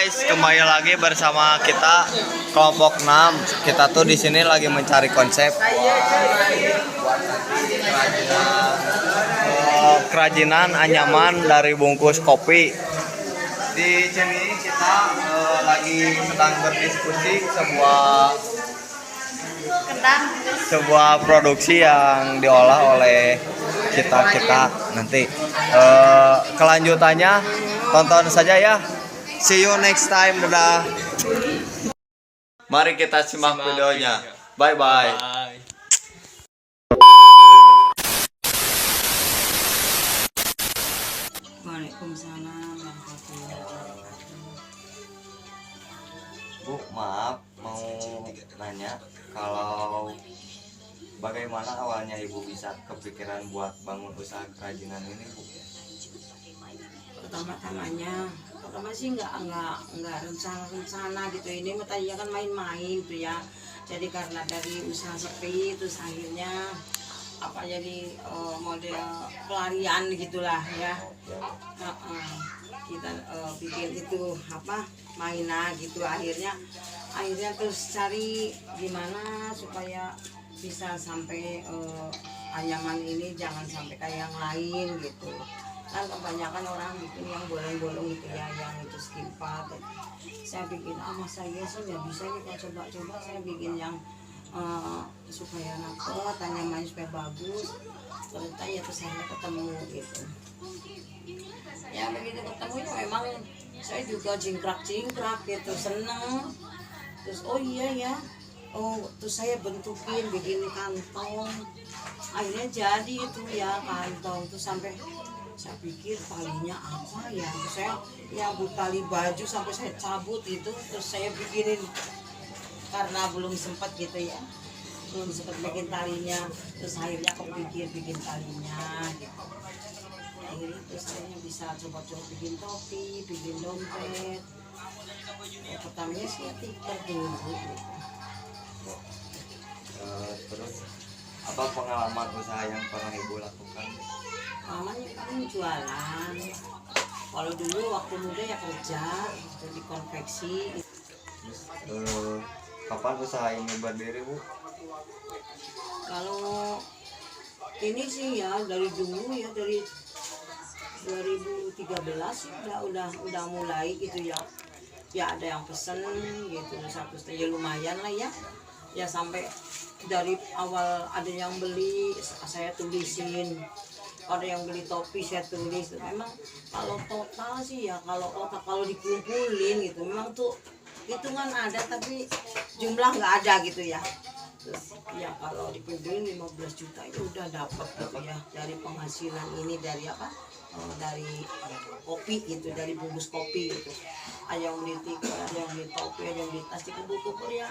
guys, kembali lagi bersama kita kelompok 6. Kita tuh di sini lagi mencari konsep kerajinan anyaman dari bungkus kopi. Di sini kita lagi sedang berdiskusi sebuah produksi yang diolah oleh kita nanti. Kelanjutannya tonton saja ya. See you next time. Dadah. Mari kita simak videonya. Bye bye. Waalaikumsalam warahmatullahi wabarakatuh. Bu, maaf mau nanya kalau bagaimana awalnya Ibu bisa kepikiran buat bangun usaha kerajinan ini, Bu? Pertama sih nggak rencana gitu, ini tadinya kan main-main tuh ya. Jadi karena dari usaha sepi terus akhirnya jadi model pelarian gitulah ya. Kita bikin itu mainan gitu, akhirnya terus cari gimana supaya bisa sampai anyaman ini jangan sampai kayak yang lain gitu. Kan kebanyakan orang bikin yang bolong-bolong gitu ya, yang itu skimpat. Saya bikin masa iya sih nggak bisa nih, kalau coba-coba saya bikin yang supaya dapet anyamannya supaya bagus. Ternyata ya terus saya ketemu gitu. Ya begitu ketemu ya memang saya juga jingkrak gitu, seneng. Terus oh iya ya, terus saya bentukin bikin kantong. Akhirnya jadi itu ya kantong tuh, sampai saya pikir talinya apa ya, terus saya tali baju sampai saya cabut itu, terus saya bikinin karena belum sempat gitu ya, belum sempat bikin talinya, terus akhirnya kepikir bikin talinya gitu. Akhirnya terus saya bisa coba-coba bikin topi, bikin dompet. Pertamanya sih tikar dulu gitu. Terus apa pengalaman usaha yang pernah Ibu lakukan? Mamanya kan jualan. Kalau dulu waktu muda ya kerja jadi konveksi. Kapan usaha ini berdiri, Bu? Kalau ini sih ya dari dulu ya, dari 2013 udah mulai gitu ya. Ya ada yang pesen gitu, satu ya lumayan lah ya. Ya sampai dari awal ada yang beli saya tulisin. Ada yang beli topi saya tulis. Memang kalau total sih ya, kalau dikumpulin gitu memang tuh hitungan ada tapi jumlah nggak ada gitu ya. Terus ya kalau dikumpulin 15 juta itu udah dapat gitu ya, dari penghasilan ini, dari dari kopi gitu, dari bungkus kopi gitu. Ada yang beli tikar, ada yang beli topi, ada yang beli tas, dikumpul ya.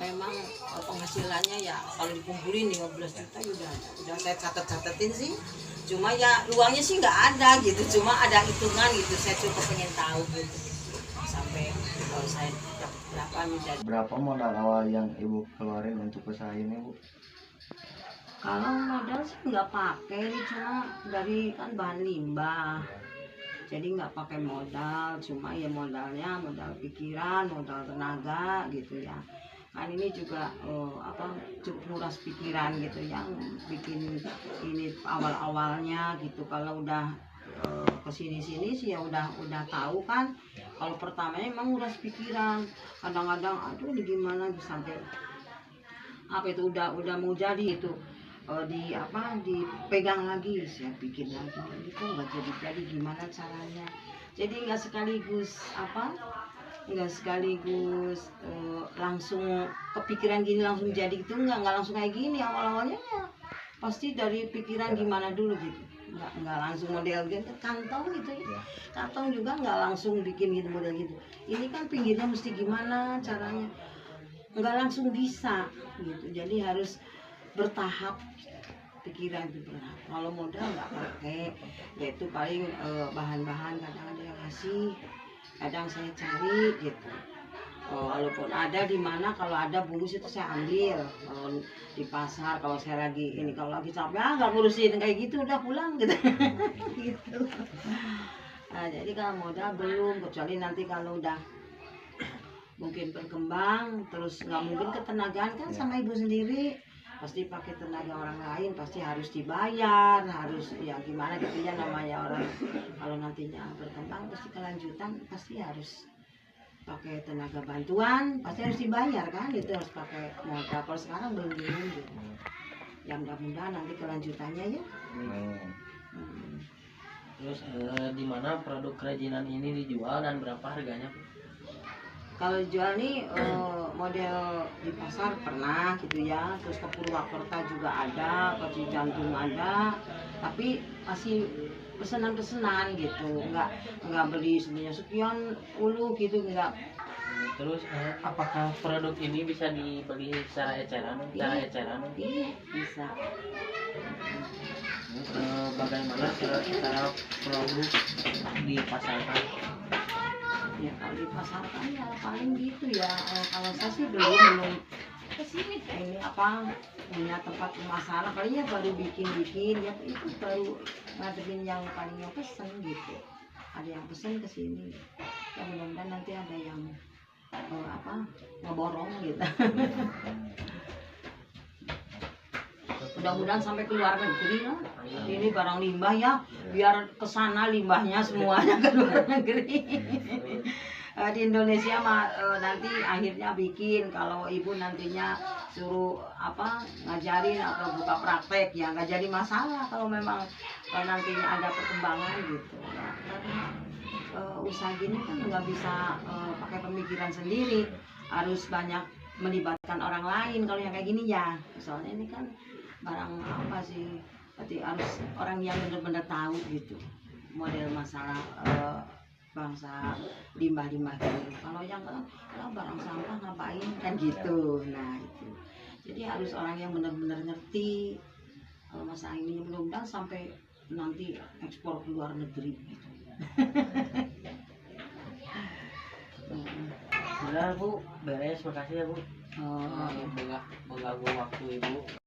Memang penghasilannya ya kalau dikumpulin 15 juta udah saya catetin sih. Cuma ya uangnya sih nggak ada gitu, cuma ada hitungan gitu. Saya cuma pengen tahu gitu sampai kalau saya Berapa modal awal yang Ibu keluarin untuk usaha ini, Bu? kalau modal sih nggak pakai, cuma dari kan bahan limbah. Jadi nggak pakai modal, cuma ya modalnya modal pikiran, modal tenaga gitu ya. Kan ini juga cukup nguras pikiran gitu, yang bikin ini awal-awalnya gitu. Kalau udah kesini-sini sih ya udah tahu kan. Kalau pertamanya emang nguras pikiran, kadang-kadang aduh ini gimana bisa sampai itu udah mau jadi itu dipegang lagi, saya bikin lagi ini kok nggak jadi gimana caranya. Jadi nggak sekaligus langsung kepikiran gini langsung jadi gitu, nggak langsung kayak gini. Awalnya ya pasti dari pikiran gimana dulu gitu, nggak langsung model gitu. Kantong gitu ya, kantong juga nggak langsung bikin gitu model gitu. Ini kan pinggirnya mesti gimana caranya, nggak langsung bisa gitu. Jadi harus bertahap, pikiran itu bertahap. Kalau modal nggak pakai, yaitu paling bahan-bahan kadang ada yang ngasih, kadang saya cari gitu. Walaupun ada di mana, kalau ada bungkus itu saya ambil. Kalau di pasar, kalau saya lagi kalau lagi capek nggak ngurusin kayak gitu, udah pulang gitu. Gitu. Nah, jadi kalau modal belum, kecuali nanti kalau udah mungkin berkembang, terus nggak mungkin ketenagaan kan sama ibu sendiri, pasti pakai tenaga orang lain, pasti harus dibayar, harus ya gimana gitu ya namanya orang. Kalau nantinya berkembang pasti kelanjutan pasti harus pakai tenaga bantuan, pasti harus dibayar kan, itu harus pakai modal. Kalau sekarang belum gitu. Ya mudah-mudahan nanti kelanjutannya ya. Hmm. Terus di mana produk kerajinan ini dijual dan berapa harganya, Bu? Kalau jual nih model di pasar pernah gitu ya, terus ke Purwakarta juga ada, ke Cijantung ada, tapi masih pesanan-pesanan gitu, nggak beli sebenarnya sekian ulu gitu enggak. Terus apakah produk ini bisa dibeli secara eceran? Iya, bisa. Bagaimana cara produk dipasarkan? Ya kalau dipasarkan ya paling gitu ya. Kalau saya sih belum ini apa punya tempat pemasaran, palingnya baru bikin ya itu baru ngadepin yang paling yang pesen gitu. Ada yang pesen ke sini. Ya mudah-mudahan nanti ada yang apa ngeborong gitu. Mudah-mudahan sampai ke luar negeri lah. Ini barang limbah ya, biar kesana limbahnya semuanya ke luar negeri. Di Indonesia mah nanti akhirnya bikin, kalau ibu nantinya suruh apa ngajarin atau buka praktek ya nggak jadi masalah kalau memang nantinya ada perkembangan gitu ya. Karena usaha gini kan nggak bisa pakai pemikiran sendiri, harus banyak melibatkan orang lain kalau yang kayak gini ya. Soalnya ini kan barang apa sih, berarti harus orang yang benar-benar tahu gitu model masalah bangsa limbah-limbah gitu. Kalau yang barang sampah ngapain kan gitu. Nah itu jadi harus orang yang benar-benar ngerti kalau masalah ini. Mudah-mudahan sampai nanti ekspor ke luar negeri gitu. Sudah, Bu, beres. Makasih ya, Bu. Oh, Mengganggu waktu Ibu.